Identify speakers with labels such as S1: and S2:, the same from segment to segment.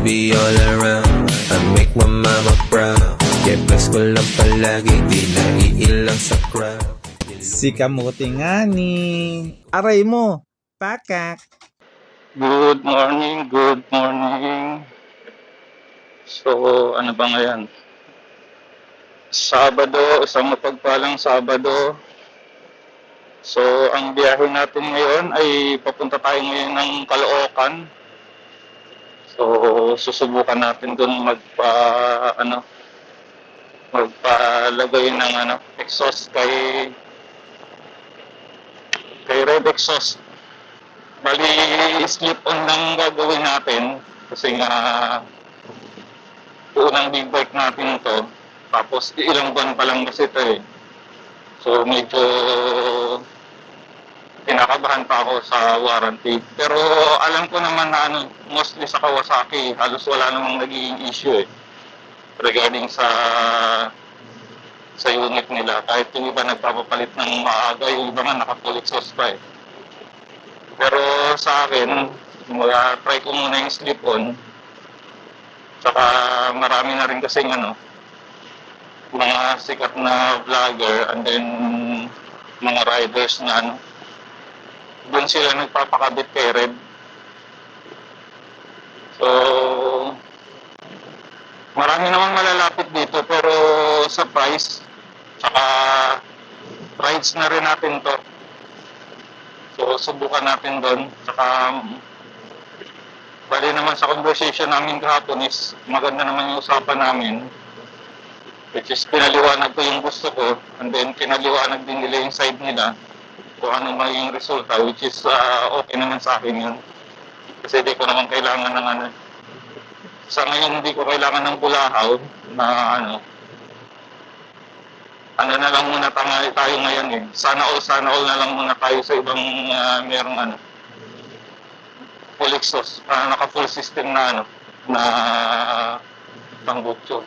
S1: be all around. I make my mama proud. Kaya flex ko lang palagi, di naiilang sa crowd.
S2: Si kamuti nga ni aray mo, pakak.
S3: Good morning, good morning. So, ano ba ngayon? Sabado, isang mapagpalang Sabado. So, ang biyahe natin ngayon ay papunta tayo ngayon ng Caloocan. So, susubukan natin doon magpalagay ng exhaust kay red exhaust. Bali, slip-on lang gagawin natin kasi nga unang big bike natin to. Tapos ilang buwan pa lang kasi ito eh. So medyo kinakabahan pa ako sa warranty. Pero alam ko naman na mostly sa Kawasaki, halos wala namang naging issue eh. Regarding sa unit nila. Kahit yung iba nagpapapalit ng maaga, yung iba nga naka-full exhaust pa eh. Pero sa akin, try ko muna yung slip-on. Saka marami na rin kasing mga sikat na vlogger and then mga riders na doon sila nagpapakabit kay Red. So, marami namang malalapit dito pero sa price, saka rides na rin natin to. So, subukan natin doon. Saka, bali naman sa conversation namin kahapon is maganda naman yung usapan namin. Which is, pinaliwanag ko yung gusto ko. And then, pinaliwanag din nila yung side nila kung ano magiging resulta. Which is, okay naman sa akin yun. Kasi di ko naman kailangan ng sa ngayon, hindi ko kailangan ng bulahaw na na lang muna tayo ngayon eh. Sana all na lang muna tayo sa ibang merong full exhaust, naka full system na na pangbutso.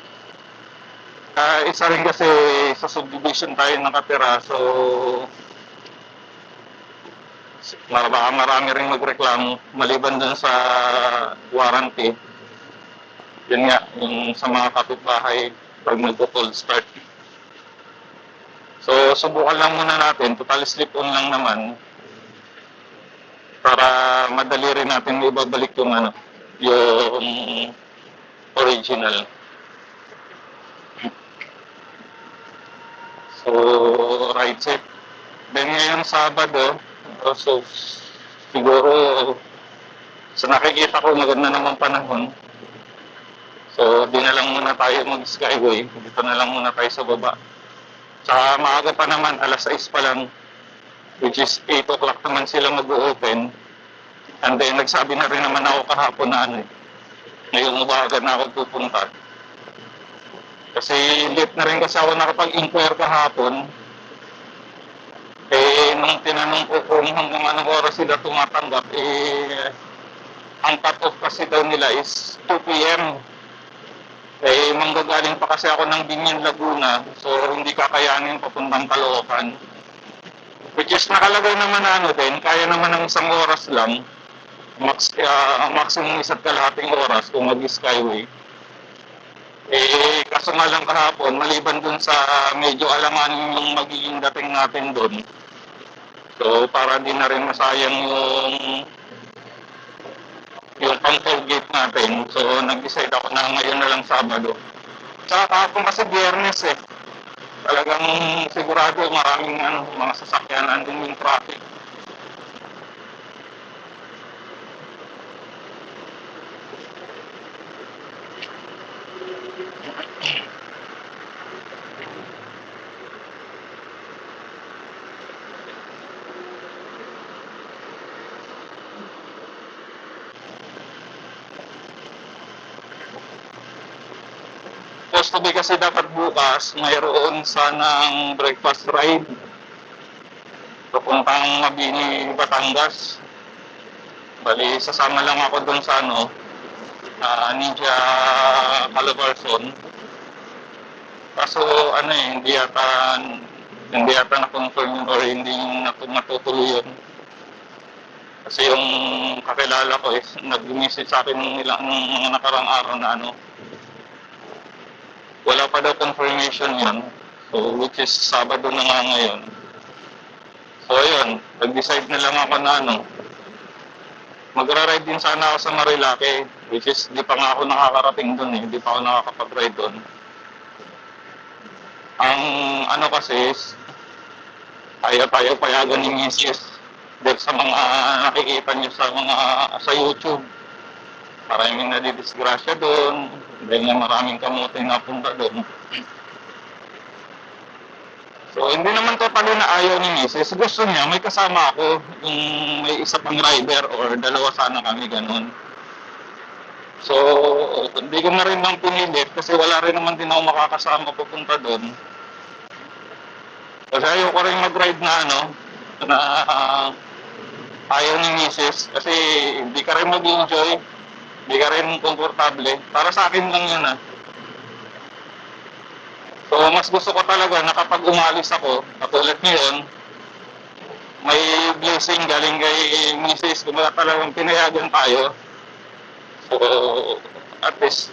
S3: Isa rin kasi sa subdivision tayo nakatira, so baka marami rin magreklamo maliban dun sa warranty. Yun nga, yung sa mga kapitbahay pag magpo-cold start. So, subukan lang muna natin. Total slip-on lang naman. Para madali rin natin ibabalik yung yung original. So, right set. Then ngayon Sabado, so siguro sa nakikita ko maganda naman panahon. So, di na lang muna tayo mag-skyway. Dito na lang muna tayo sa baba. Saka maaga pa naman, alas 6 pa lang, which is 8 o'clock naman sila mag-open. And then, nagsabi na rin naman ako kahapon na ngayong umaga na ako pupunta. Kasi late na rin kasi ako nakapag-inquire kahapon. Nung tinanong ko kung hanggang anong oras sila tumatanggap, ang cut-off kasi daw nila is 2 p.m. Manggagaling pa kasi ako ng Binyan, Laguna, so hindi kakayanin papuntang Caloocan. Which is nakalagay naman din, kaya naman ng isang oras lang, maximum isa't kalahating oras kung mag-skyway. Kaso nga lang kahapon, maliban dun sa medyo alanganin yung magiging dating natin dun. So para di na rin masayang yung pang-toll gate natin. So, nag-decide ako na ngayon na lang Sabado. Tsaka kahapon kasi Biyernes eh. Talagang sigurado maraming mga sasakyan andun yung traffic. Supposed to be kasi dapat bukas mayroon sanang breakfast ride papuntang Mabini, Batangas. Bali, sasama lang ako doon sa Ninja Calabarzon. Kaso hindi yata na-confirm or hindi natutuloy yun. Kasi yung kakilala ko is nag-message sa akin nung ilang nung mga nakarang araw na ano, wala pa daw confirmation yan. So, which is Sabado na nga ngayon. So, ayun, nag-decide na lang ako na ano, magra-ride din sana ako sa Marilake, which is di pa nga ako nakakarating doon eh, di pa ako nakakapag-ride doon. Ang ano kasi is, ayaw payagan ni Mrs. dahil sa mga nakikita niyo sa mga sa YouTube. Maraming nadidisgrasya doon, dahil nga maraming kamote na punta doon. So, hindi naman totally na ayaw ni Mrs. Gusto niya, may kasama ako, yung may isa pang rider or dalawa sana kami, ganun. So, hindi ko na rin lang pinilit kasi wala rin naman din ako makakasama pupunta doon. Kasi ayaw ko rin mag-ride na ano, na ayaw ni Mrs. Kasi hindi ka rin mag-enjoy, hindi ka rin komportable. Para sa akin lang yun ah. So, mas gusto ko talaga na kapag umalis ako, katulad ngayon, may blessing galing kay Mrs. Kung talagang pinayagan tayo. So, at least,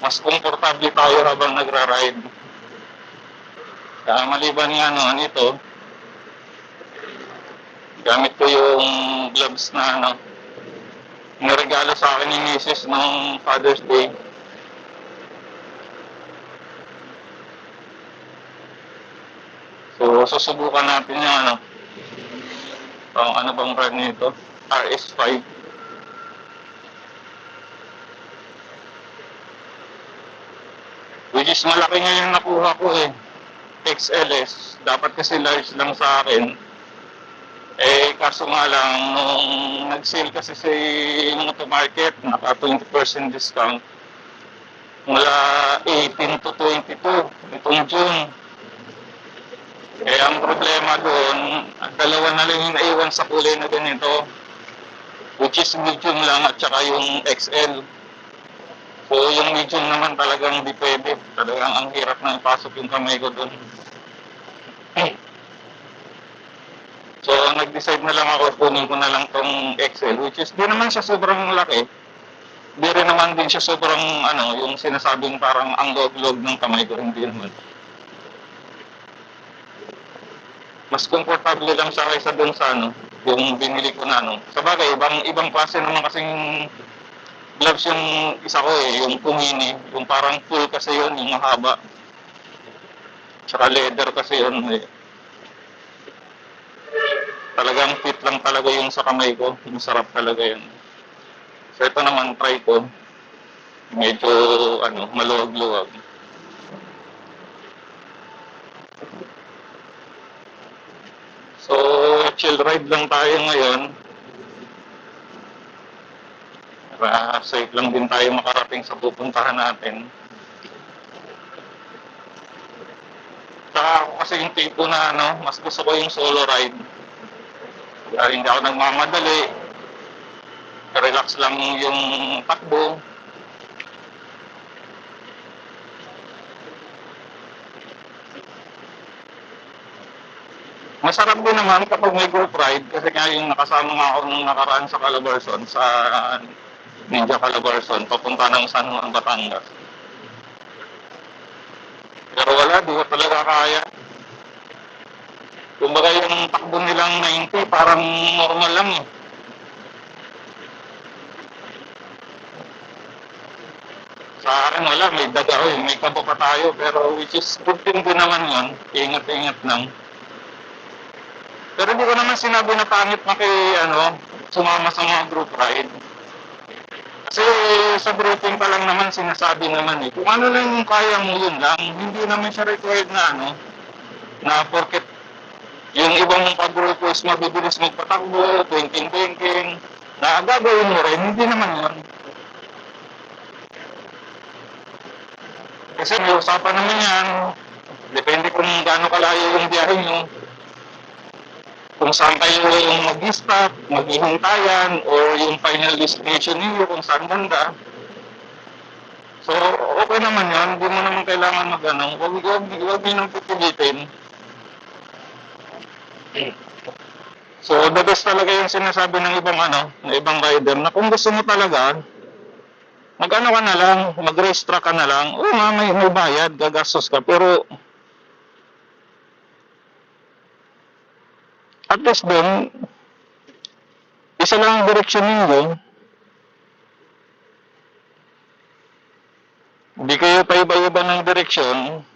S3: mas komportable tayo habang nagra-ride. Maliban nga nito, gamit ko yung gloves na niregalo sa akin ni Mrs. nung Father's Day. So, susubukan natin yung ano bang brand nito? RS5. Which is malaki nga yung nakuha ko eh. XLS. Dapat kasi large lang sa akin. Eh, kaso nga lang, nung nag-sale kasi sa Motomarket, naka 20% discount. Mula 18 to 22, itong June. Kaya ang problema doon, dalawa na lang yung naiwan sa kulay na ganito, which is medium lang at saka yung XL. So yung medium naman talagang di pwede. Talagang ang hirap na ipasok yung kamay ko doon. So nag-decide na lang ako, kunin ko na lang tong XL, which is di naman siya sobrang laki. Di rin naman din siya sobrang yung sinasabing parang ang log-log ng kamay ko, hindi naman. Mas komportable lang siya kaysa doon sa yung binili ko na Sa bagay, ibang klase naman kasing gloves yung isa ko eh, yung pumini, yung parang full kasi yun, yung mahaba. Tsaka leather kasi yun eh. Talagang fit lang talaga yung sa kamay ko, masarap talaga yun. So ito naman, try ko. Medyo, maluwag-luwag. So, chill ride lang tayo ngayon. Para safe lang din tayo makarating sa pupuntahan natin. Saka ako kasi yung tipo na mas gusto ko yung solo ride. Kaya hindi ako nagmamadali. Relax lang yung takbo. Masarap din naman kapag may group ride kasi nga yung nakasama nga ako nung nakaraan sa Calabarzon, sa Ninja Calabarzon, papunta ng San Juan, Batangas. Pero wala, di ko talaga kaya. Kumbaga yung takbo nilang 90, parang normal lang eh. Sa akin wala, may daga may kabo pa tayo, pero which is good thing din naman yun, ingat-ingat lang. Pero hindi ko naman sinabi na pangit na sumama sa mga group ride. Kasi sa grouping pa lang naman sinasabi naman eh. Kung ano lang yung kaya mo yun lang, hindi naman siya required na na porket yung ibang pag-group is mabibilis magpatakbo, thinking, na gagawin mo rin, hindi naman yun. Kasi may usapan naman yan, depende kung gaano kalayo yung biyahe nyo. Kung saan kayo yung mag-stop, maghihintayan, or yung final destination niyo kung saan banda. So, okay naman yan. Hindi mo naman kailangan huwag nyo nang pipilitin. So, the best talaga yung sinasabi ng ibang ng ibang rider na kung gusto mo talaga, mag-ano ka na lang, mag-race track ka na lang. Oo nga, may bayad, gagastos ka. Pero, at least doon, isa lang ang direksyon ninyo. Hindi kayo paiba-iba ng direksyon.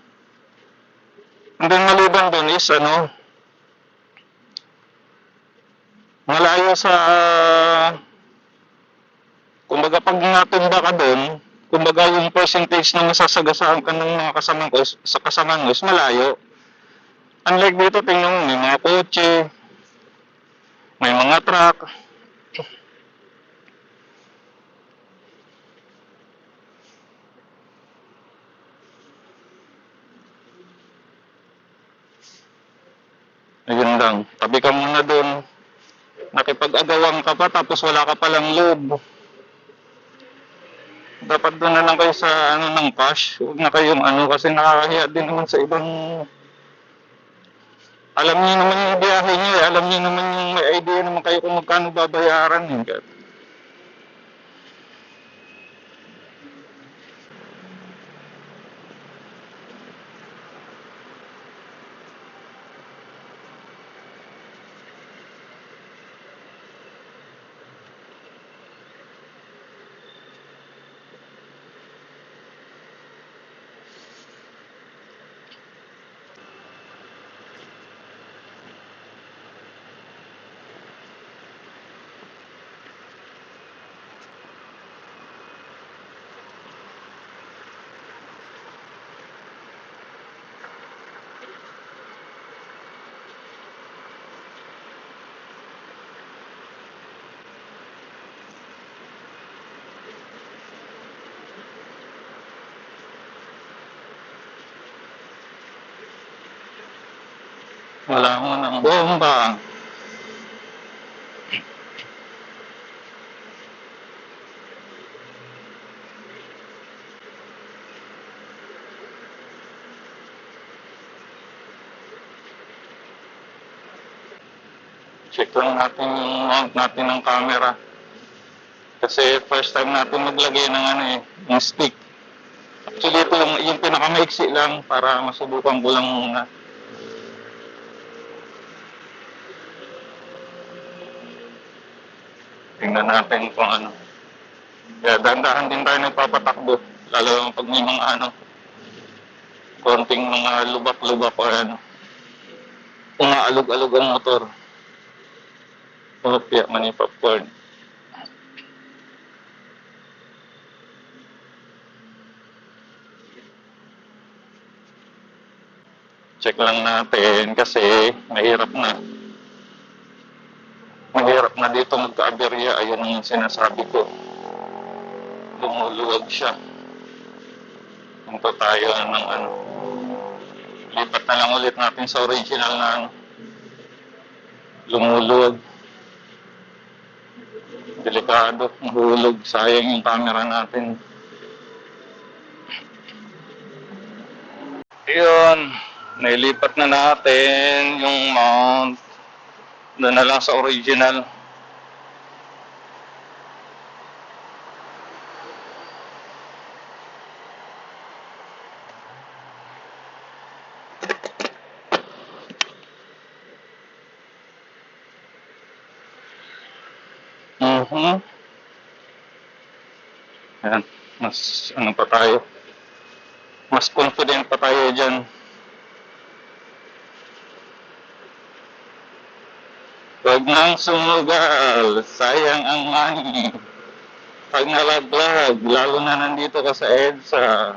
S3: And then, maliban doon is, malayo sa, kumbaga pag natumba ka doon, kumbaga yung percentage na masasagasaan ka ng mga kasamahan mo is malayo. Unlike dito, tingnan mo, may mga kotse, may mga truck. Ayun lang, tabi ka muna doon. Nakipag-agawan ka pa tapos wala ka palang loob. Dapat doon na lang kayo sa ng cash. Huwag na kayong kasi nakakahiya din naman sa ibang. Alam niyo naman yung biyahe niyo eh. Alam niyo naman yung may idea naman kayo kung magkano babayaran eh. Wala mo ng bomba. Check lang natin yung mount natin ng camera. Kasi first time natin maglagay ng yung stick. Actually ito yung pinakamaiksi lang para masubukan ko lang muna. Tingnan natin kung Kaya dahan-dahan din tayo nagpapatakbo. Lalo pag may mga konting mga lubak-lubak o umaalog-alog ang motor. Opya, mani popcorn. Check lang natin kasi mahirap na. Mahirap na dito magka-aberya. Ayun yung sinasabi ko. Lumuluwag siya. Punto tayo ng lipat na lang ulit natin sa original na lumuluwag. Delikado, mahulog, sayang yung camera natin. Ayun, nailipat na natin yung mount. Doon na lang sa original. Ayan, mas pa tayo. Mas confident pa tayo dyan. Huwag nang sumugal, sayang ang money. Pag nalaglag, lalo na nandito ka sa EDSA.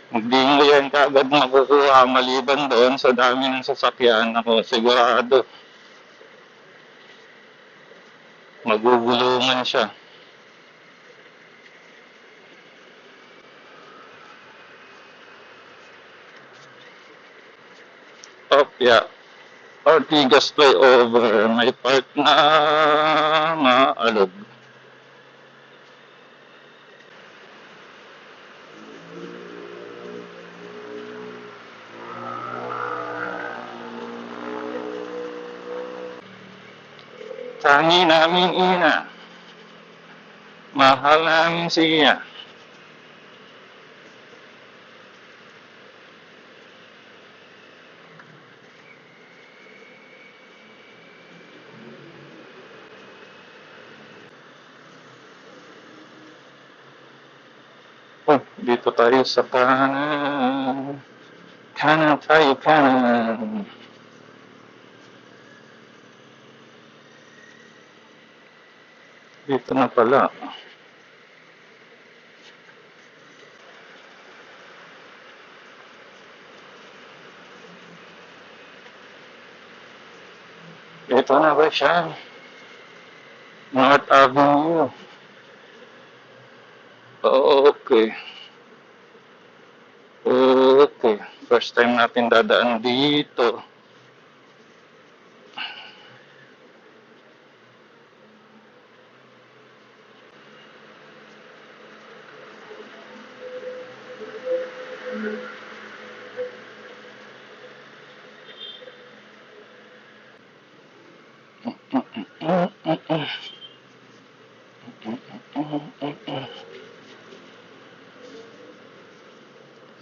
S3: Hindi mo yan kaagad makukuha maliban doon sa dami ng sasakyan. Ako sigurado magugulungan siya. Opya, Ortigas flyover, may part na maalog. Tangi naming ina, mahal namin siya. Oh, dito tayo sa kanan. Kanan tayo, kanan. Dito na pala. Ito na ba siya? North Avenue. Okay. Okay. First time natin dadaan dito.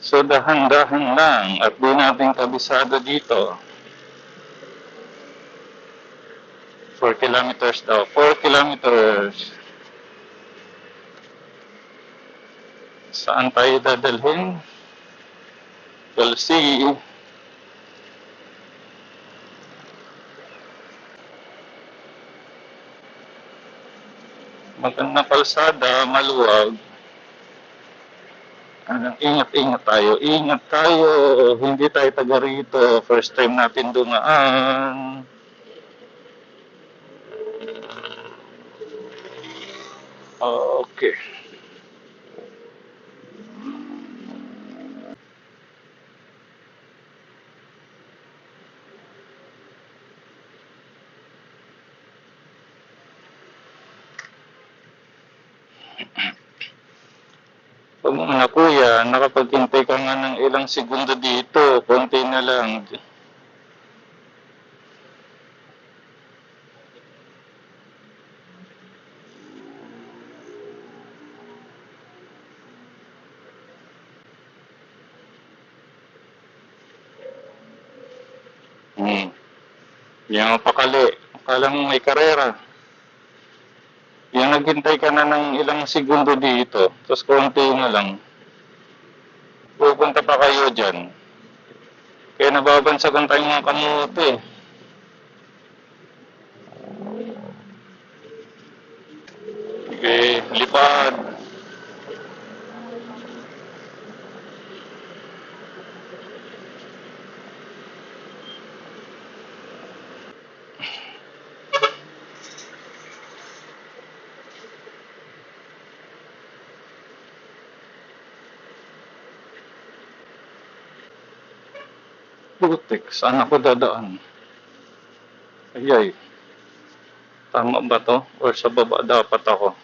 S3: So dahan-dahan lang at di natin kabisado dito. 4 kilometers daw. 4 kilometers. Saan tayo dadalhin? We'll see. Magandang kalsada, maluwag. Ingat-ingat tayo. Ingat tayo. Hindi tayo taga rito. First time natin dumaan. Okay. Pag mga kuya, nakapaghintay ka nga ng ilang segundo dito. Konti na lang. Hindi mo pakali. Akala mo may karera. Yung naghintay ka na ng ilang segundo dito, tapos konti na lang, pupunta pa kayo dyan. Kaya nababansagan tayong mga kamote. Okay, lipad. Putik, saan ako dadaan? Ayay, tama ba to? Or sa baba dapat ako?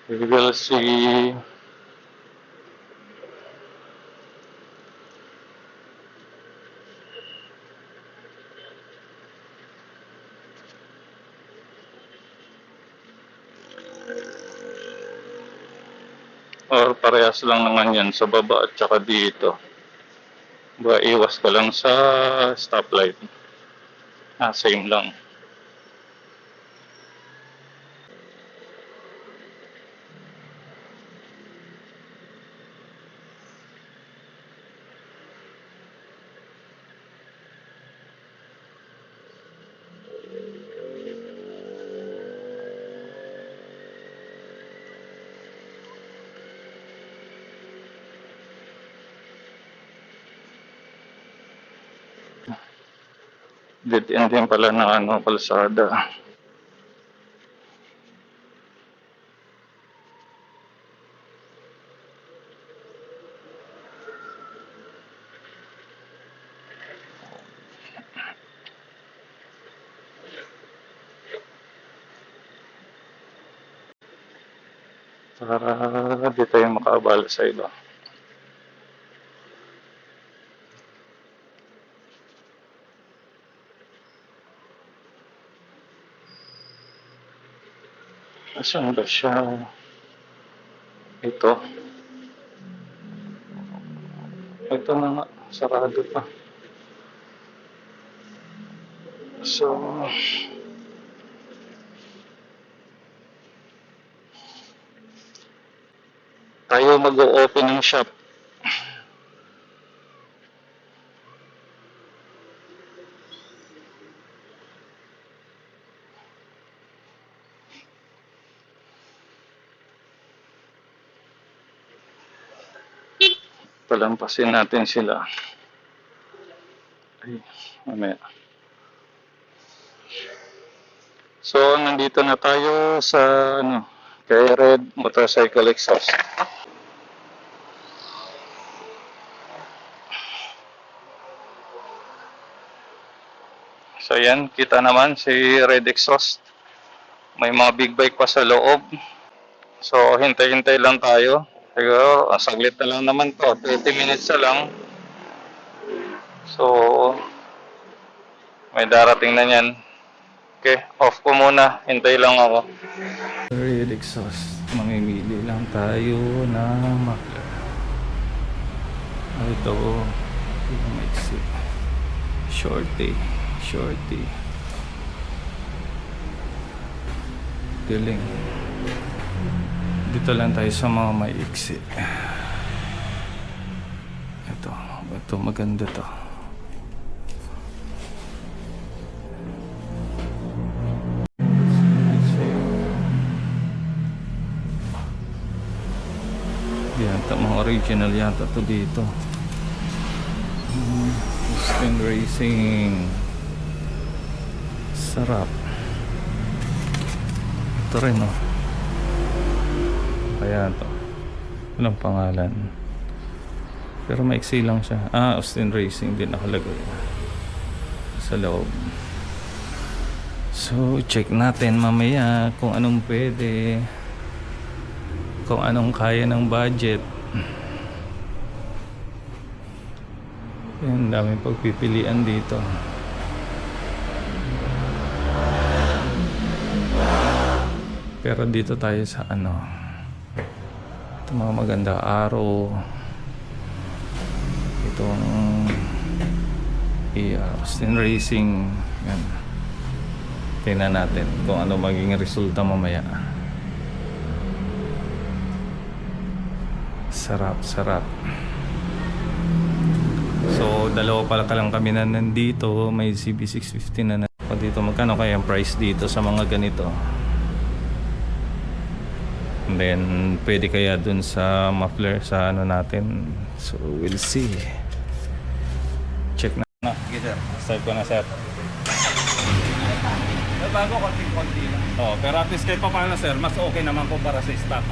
S3: We will see. Or parehas lang naman yan sa baba at saka dito. Ba, iwas ka lang sa stoplight. Same lang. Dead end din pala ng kalsada. Para di tayo makaabala sa iba. Asan ba siya? Ito. Ito na nga. Sarado pa. So, tayo mag-o-open ng shop. Palampasin natin sila. Ay, mamaya. So, nandito na tayo sa kay Red Motorcycle Exhaust. So, yan, kita naman si Red Exhaust. May mga big bike pa sa loob. So, hintay-hintay lang tayo. Siguro, saglit na lang naman to. 20 minutes na lang. So, may darating na yan. Okay, off ko muna. Hintay lang ako. Red exhaust. Mamimili lang tayo ng muffler. Ito, yung maiksi. Shorty. Galing. Dito lang tayo sa mga maiksi. Ito maganda to. Yata mga original yata to dito. Austin Racing. Sarap. Ito rin oh. Kaya to. Walang pangalan. Pero maiksi lang siya. Austin Racing din nakalagay sa loob. So check natin mamaya kung anong pwede, kung anong kaya ng budget. Yan, daming pagpipilian dito. Pero dito tayo sa ito mga maganda araw. Itong Austin Racing. Yan. Tingnan natin kung ano maging resulta mamaya. Sarap. So, dalawa pala ka lang kami na nandito. May CB650 na dito. Magkano kaya ang price dito sa mga ganito? And then, pwede kaya dun sa muffler sa natin. So, we'll see. Check na. Sige, sir. Start ko na, sir.
S2: Bago konting-konti lang.
S3: Pero at least kahit pa paano, sir, mas okay naman kumpara sa stock.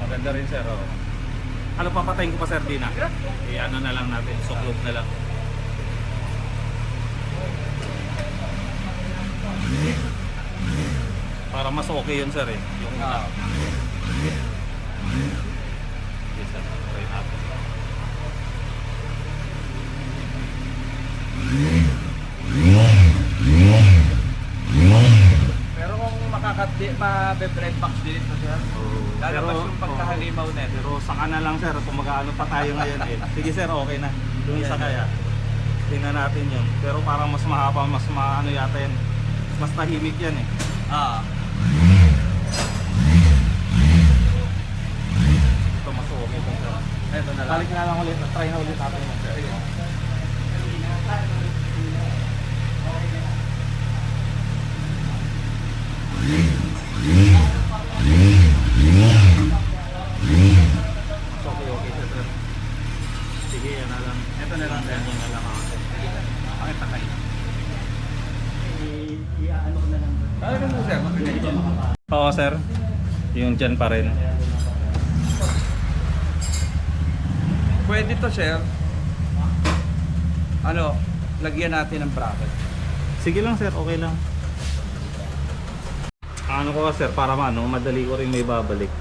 S3: Maganda rin, sir. Ano, papatayin ko pa, sir, din ano na lang natin, suklob na lang. Para mas okay yun, sir, yung yes, sir. Try natin.
S2: Pero kung ma-bread box din ito, sir. Lalabas yung pagkahalimaw na ito.
S3: Pero saka na lang, sir, kung mag-ano pa tayo ngayon Sige, sir, okay na. Yung isa kaya. Tingnan natin yun. Pero parang mas mahaba, mas maano yata yan. Mas tahimik yan Ito mas okay ito, sir.
S2: Ito na lang.
S3: Balik na lang ulit. Try na ulit natin yun, sir. Okay, sir. Sige, yan na lang. Ito na lang, sir. Yan na lang ako. Pakita kayo. I-ano ko na lang.
S2: Ano mo, sir?
S3: Oo, sir. Yung dyan pa rin.
S2: Pwede to, sir. Lagyan natin ng bracket.
S3: Sige lang, sir. Okay lang. Ano ko, sir, para madali ko rin may babalik.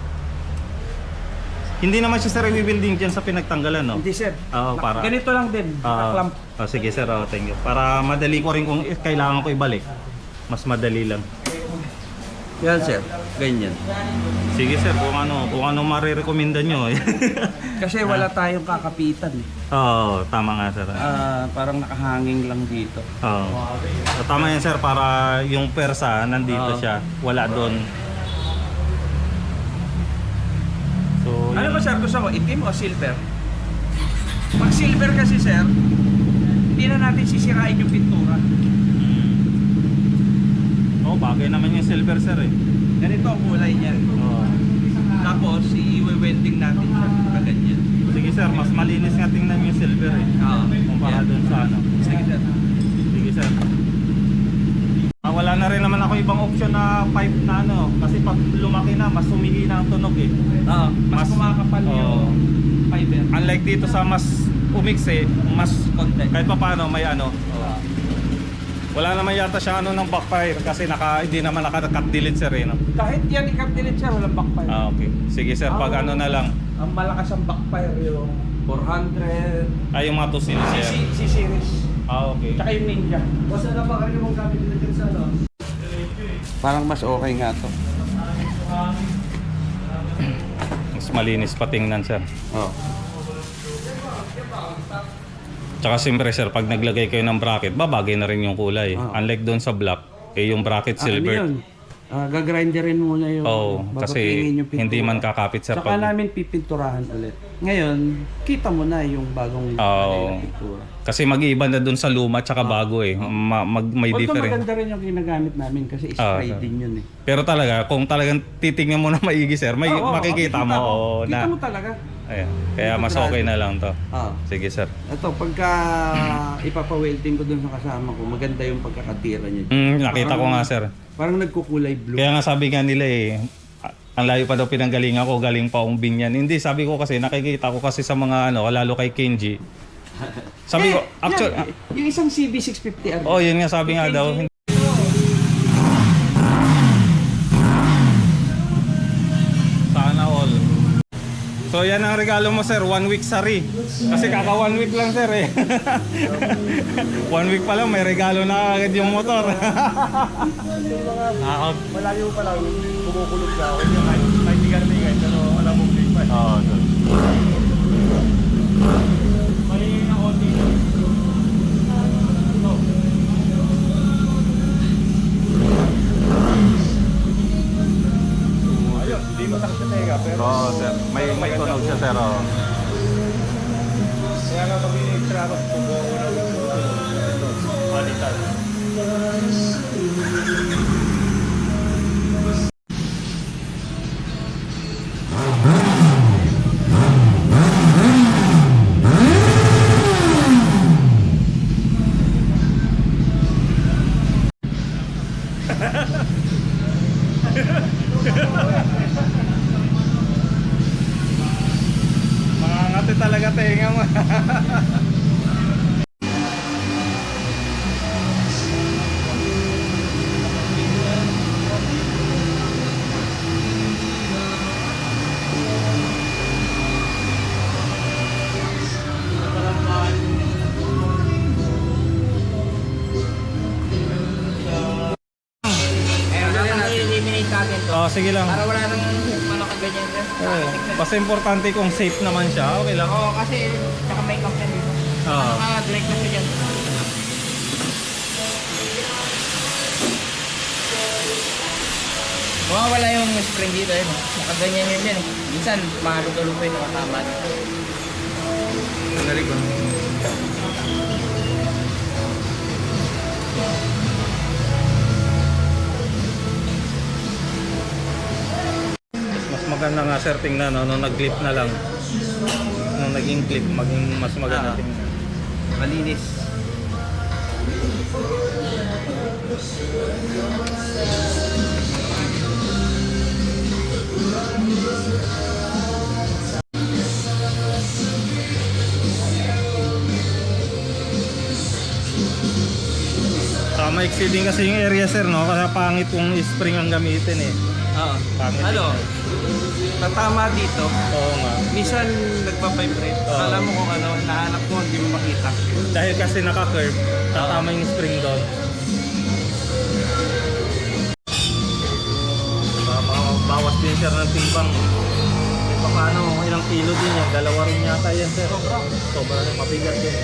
S4: Hindi naman siya sir i-building dyan sa pinagtanggalan, no?
S2: Hindi sir.
S4: Oo, para...
S2: Ganito lang din. Nakaklamp.
S4: Sige sir, thank you. Para madali ko rin kung kailangan ko ibalik. Mas madali lang.
S2: Yan sir. Ganyan.
S4: Sige sir, kung ano marirekomenda nyo.
S2: Kasi wala tayong kakapitan.
S4: Oo, tama nga sir.
S2: Parang nakahanging lang dito.
S4: Oo. So, tama yan sir, para yung persa nandito
S2: Oo.
S4: siya, wala doon. So,
S2: Ano
S4: yun.
S2: ba sir gusto mo? Itim o silver? Pag silver kasi sir, hindi na natin sisirain yung pintura.
S4: Oo, bagay naman yung silver sir eh.
S2: Ganito ang kulay niyan.
S4: Oo.
S2: Tapos i-welding natin siya. Kaganyan.
S4: Sige sir, mas malinis nga tingnan yung silver eh.
S2: Oo.
S4: Kumpara doon sa ano.
S2: Sige sir.
S4: Sige sir. Wala na rin naman ako ibang option na pipe na ano. Kasi pag lumaki na, mas humihina ang tunog eh.
S2: Oo. Mas kumakapal
S4: Oo.
S2: yung fiber.
S4: Unlike dito sa mas umiksi, mas
S2: Konti.
S4: kahit pa paano may ano.
S2: Oo.
S4: Wala naman yata siya ano ng backfire kasi hindi naman naka-cut delete sir eh. No?
S2: Kahit yan i-cut-delete sir, walang backfire.
S4: Okay. Sige sir, pag ano na lang.
S2: Ang malakas ang backfire yung 400
S4: Ay, yung mga tusili sir.
S2: C-series.
S4: Okay.
S2: Tsaka yung Ninja. Basta na ba kayo mong gamit nila dyan sa ano? Parang mas okay nga to.
S4: Mas malinis patingnan sir.
S2: Oh.
S4: Tsaka siyempre sir, pag naglagay kayo ng bracket, babagay na rin yung kulay.
S2: Oo.
S4: Unlike doon sa black, eh yung bracket
S2: Ano
S4: silver.
S2: yun? Gagrinderin muna yung
S4: Oo, kasi
S2: babapingin yung pintura.
S4: hindi man kakapit sir.
S2: Tsaka namin pipinturahan ulit. Ngayon, kita mo na yung bagong
S4: Oo.
S2: pintura.
S4: Kasi mag-iiba na doon sa luma tsaka bago eh. May
S2: Although
S4: difference.
S2: maganda rin yung ginagamit namin kasi spray
S4: sir.
S2: din yun eh.
S4: Pero talaga, kung talagang titingnan mo na maigi sir, may
S2: Oo,
S4: makikita mo. Oo,
S2: Kita
S4: na.
S2: mo talaga.
S4: Ayan. Kaya mas okay na lang to.
S2: Oo.
S4: Sige sir.
S2: Ito, pagka ipapawelding ko dun sa kasama ko, maganda yung pagkakatira niya.
S4: Nakita ko nga sir.
S2: Parang nagkukulay blue.
S4: Kaya nga sabi nga nila eh, ang layo pa daw pinanggalingan ko, galing pa umbing yan. Hindi, sabi ko kasi, nakikita ko kasi sa mga ano, lalo kay Kenji. Sabi ko, actually,
S2: yung isang CB650R.
S4: oh yun nga sabi nga daw. Sana all. So yan ang regalo mo sir, 1 week sari. Kasi kaka 1 week lang sir eh. 1 week pa lang may regalo na agad yung motor.
S2: Malayo pa lang, kumukulog ka. Huwag yung kaibigan-bigan, pero alam mo big pa.
S4: Oo, sir.
S2: Malingin na konti. Ayun, hindi mo nakasatega, pero...
S4: Oo sir, may tunog siya sir. Oh.
S2: Kaya nga kami extra mas bubuo ko na ito. Palitan.
S4: Mangangati talaga tenga mo.
S5: I-eliminate natin to.
S4: Oh, sige lang.
S5: Para wala nang ano kaganyan sir.
S4: Oo. Basta importante kung safe naman siya. Okay lang.
S5: Oo, kasi tsaka may cup yan dito.
S4: Oo.
S5: Direct na siya dyan. Mawawala yung spring dito eh. Nakaganyan yun yan. Minsan, maluto-luto yung nakatamat.
S2: Sandali ko.
S4: Mas maganda nga sir tingnan no, nung nag-clip na lang. Nung naging clip, maging mas maganda tingnan.
S2: Malinis.
S4: Saka ma-exceeding kasi yung area sir no, kaya pangit kung spring ang gamitin eh.
S2: Oo.
S4: Pangit
S2: Ano?
S4: tingnan.
S2: Tatama dito.
S4: Oo nga.
S2: Minsan nagpa-vibrate.
S4: Oo.
S2: Alam mo kung ano, nahanap mo, hindi mo makita.
S4: Dahil kasi naka-curve, tatama yung spring doon. Bawas din siya ng timbang. Paano, ilang kilo din yan? 2 rin yata yan, sir. Sobra rin, mabigat yun.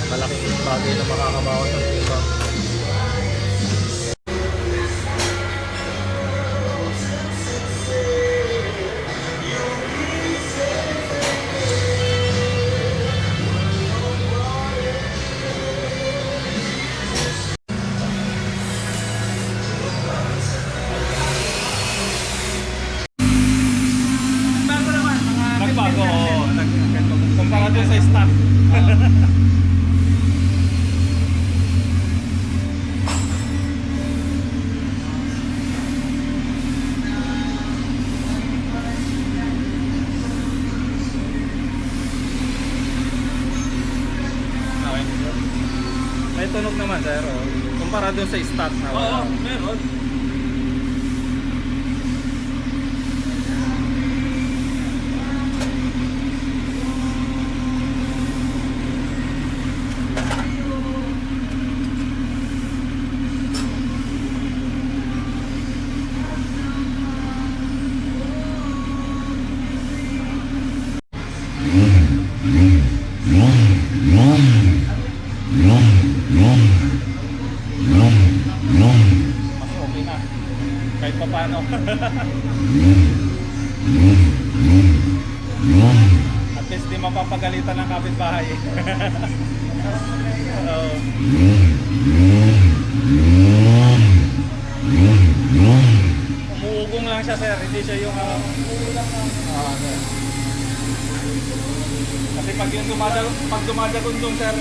S4: Malaking bagay na makakabawas ng timbang.
S2: Bago naman, mga
S4: Nagbago,
S2: 15
S4: oo.
S2: years.
S4: Kumpara dun sa stock. Okay. May tunog naman, sir. Oh. Kumpara dun sa stock na wala.
S2: Oo, meron.
S4: Mas okay na. Kahit pa paano. At least di mapapagalitan ng kapitbahay. Oo. Umuugong lang siya, sir. Hindi siya yung sir. Kasi pag yung dumadagong doon, sir,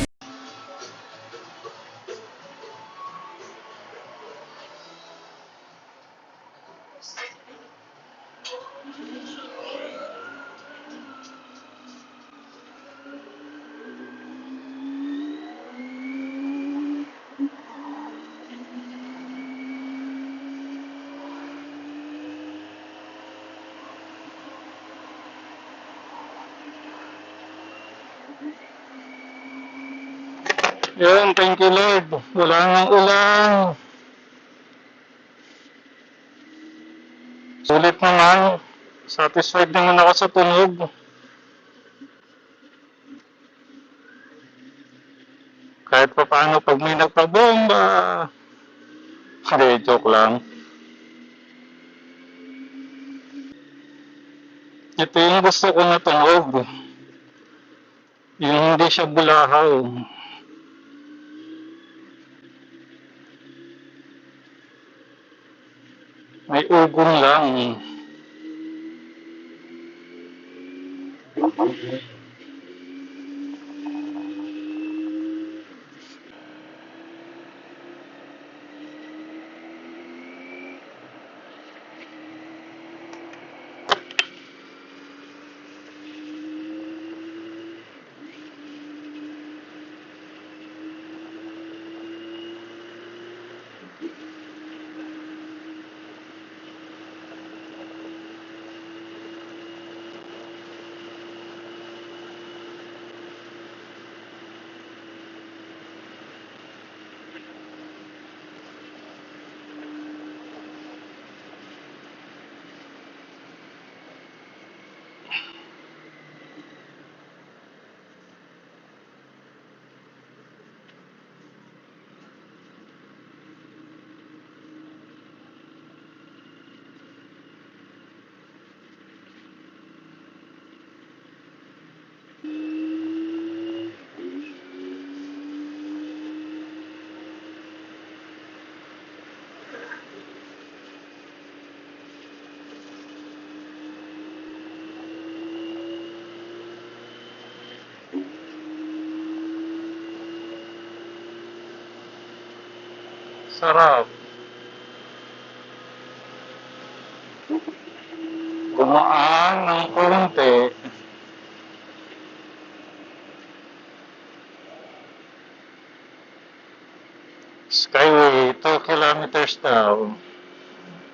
S3: Yun, thank you Lord. Wala nang ulan. Sulit naman. Satisfied naman ako sa tunog. Kahit pa paano pag may nagpabomba. Hindi, joke lang. Ito yung gusto ko na tunog. Yung hindi siya bulahaw. May ugong lang. Sarap. Gumaan ng konti. Skyway, 2 kilometers daw.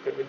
S3: Okay.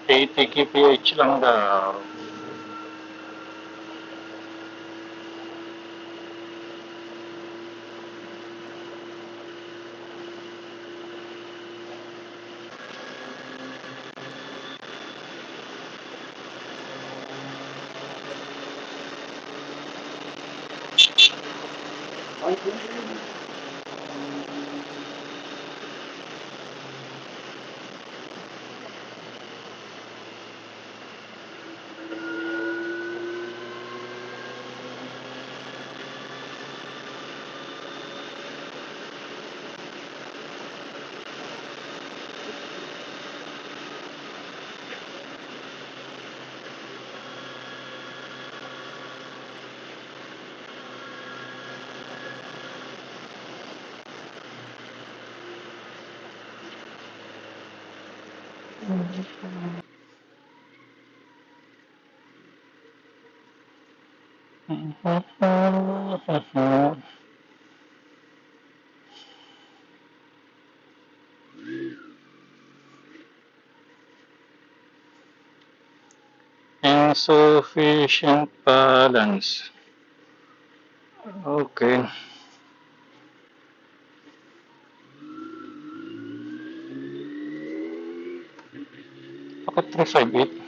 S3: ATKPH lang daw. Insufficient balance. Okay. Bakit 358?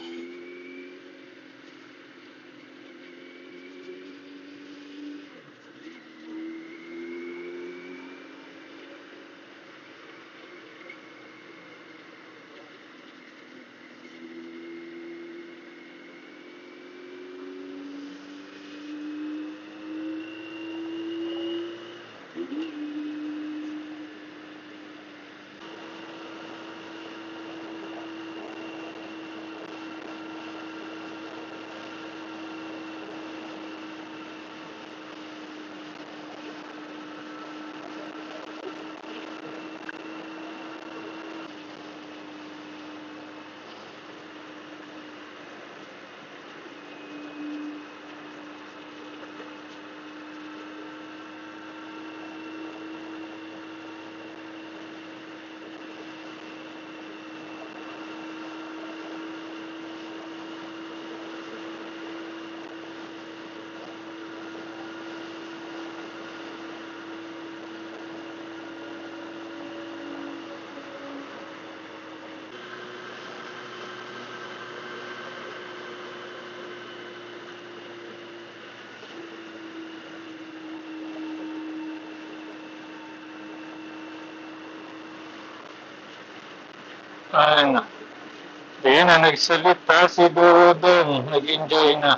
S3: Ano? Ayun na, nagsalita si Dodong. Nag-enjoy na.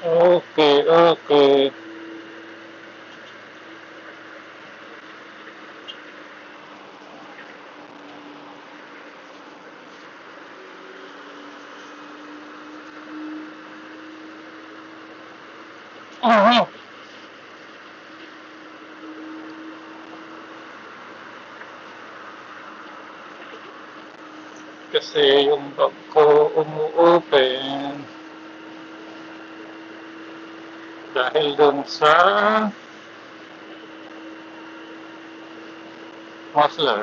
S3: Okay, okay. Mhm. Kasi yung bag ko umu-open dahil dun sa muffler.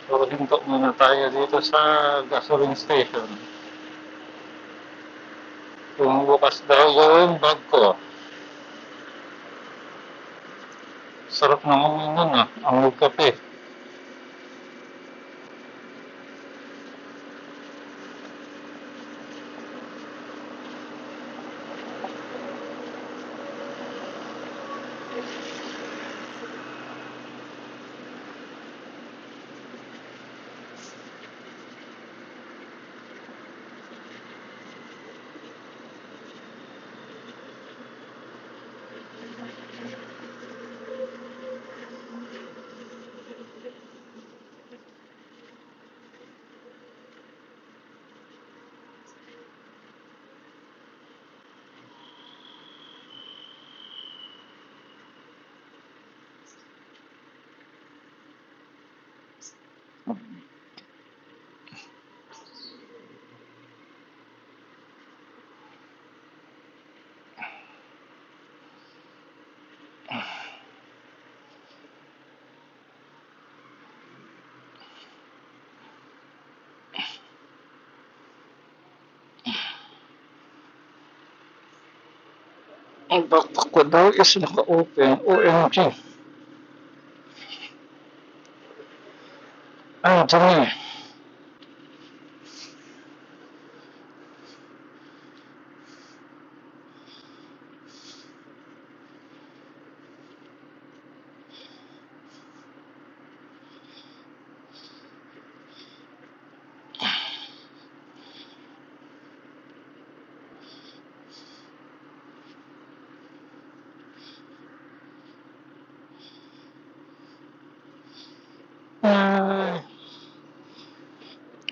S3: So, hinto muna tayo dito sa gasoline station. Bumubukas daw yung bag ko. Sarap naman nun ah, ang kape. Ang backpack ko daw is naka-open. OMG. Ang dami.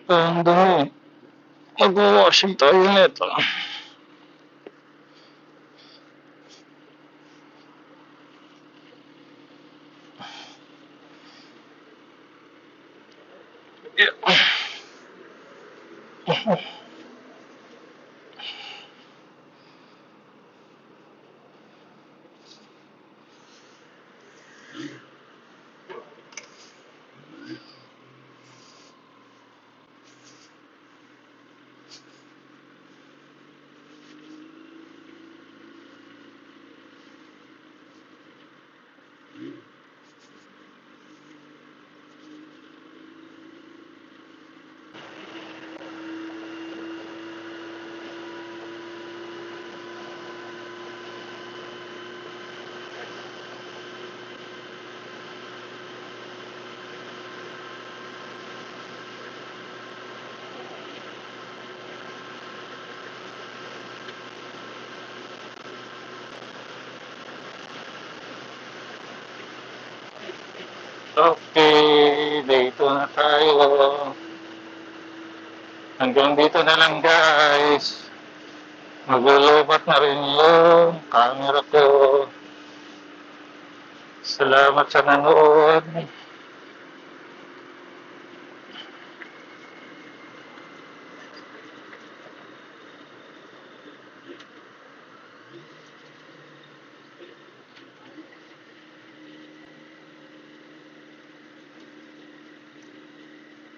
S3: Ay, ang dami. Mag-washing tayo nito. Okay, dito na tayo. Hanggang dito na lang guys. Maglulubat na rin yung camera ko. Salamat sa nanood.